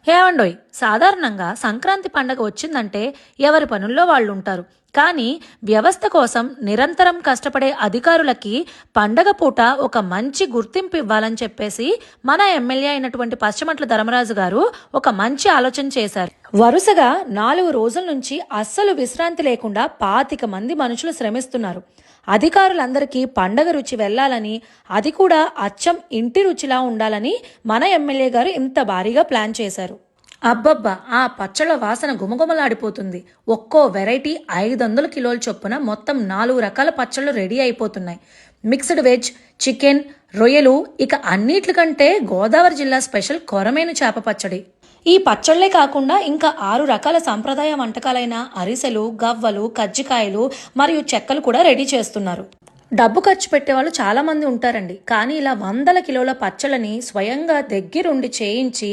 ఏవండోయ్, సాధారణంగా సంక్రాంతి పండగ వచ్చిందంటే ఎవరి పనుల్లో వాళ్ళు ఉంటారు. కానీ వ్యవస్థ కోసం నిరంతరం కష్టపడే అధికారులకి పండగ పూట ఒక మంచి గుర్తింపు ఇవ్వాలని చెప్పేసి మన ఎమ్మెల్యే అయినటువంటి పశ్చిమట్ల ధర్మరాజు గారు ఒక మంచి ఆలోచన చేశారు. వరుసగా 4 రోజుల నుంచి అస్సలు విశ్రాంతి లేకుండా 25 మంది మనుషులు శ్రమిస్తున్నారు. అధికారులందరికీ పండగ రుచి వెళ్లాలని, అది కూడా అచ్చం ఇంటి రుచిలా ఉండాలని మన ఎమ్మెల్యే గారు ఇంత భారీగా ప్లాన్ చేశారు. అబ్బబ్బా, ఆ పచ్చళ్ళ వాసన గుమగుమలాడిపోతుంది. ఒక్కో వెరైటీ 500 కిలోల చొప్పున మొత్తం 4 రకాల పచ్చళ్ళు రెడీ అయిపోతున్నాయి. మిక్స్డ్ వెజ్, చికెన్, రొయ్యలు, ఇక అన్నిట్లకంటే గోదావరి జిల్లా స్పెషల్ కొరమేను చేప పచ్చడి. ఈ పచ్చళ్లే కాకుండా ఇంకా 6 రకాల సంప్రదాయ వంటకాలైన అరిసెలు, గవ్వలు, కజ్జికాయలు మరియు చెక్కలు కూడా రెడీ చేస్తున్నారు. డబ్బు ఖర్చు పెట్టేవాళ్ళు చాలా మంది ఉంటారండి. కానీ ఇలా 100 కిలోల పచ్చళ్ళని స్వయంగా దగ్గరుండి చేయించి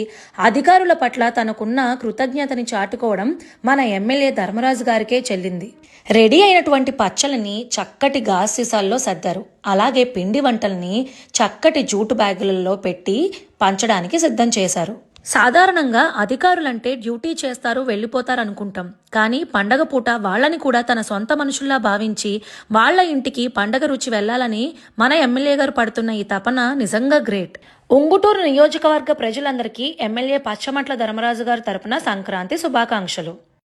అధికారుల పట్ల తనకున్న కృతజ్ఞతని చాటుకోవడం మన ఎమ్మెల్యే ధర్మరాజు గారికే చెల్లింది. రెడీ అయినటువంటి పచ్చళ్ళని చక్కటి గాజు సీసాల్లో సర్దారు. అలాగే పిండి వంటల్ని చక్కటి జూటు బ్యాగులలో పెట్టి పంచడానికి సిద్ధం చేశారు. సాధారణంగా అధికారులంటే డ్యూటీ చేస్తారు, వెళ్ళిపోతారు అనుకుంటాం. కానీ పండగ పూట వాళ్ళని కూడా తన సొంత మనుషుల్లా భావించి వాళ్ళ ఇంటికి పండగ రుచి వెళ్లాలని మన ఎమ్మెల్యే గారు పడుతున్న ఈ తపన నిజంగా గ్రేట్. ఉంగుటూరు నియోజకవర్గ ప్రజలందరికీ ఎమ్మెల్యే పచ్చమట్ల ధర్మరాజు గారి తరపున సంక్రాంతి శుభాకాంక్షలు.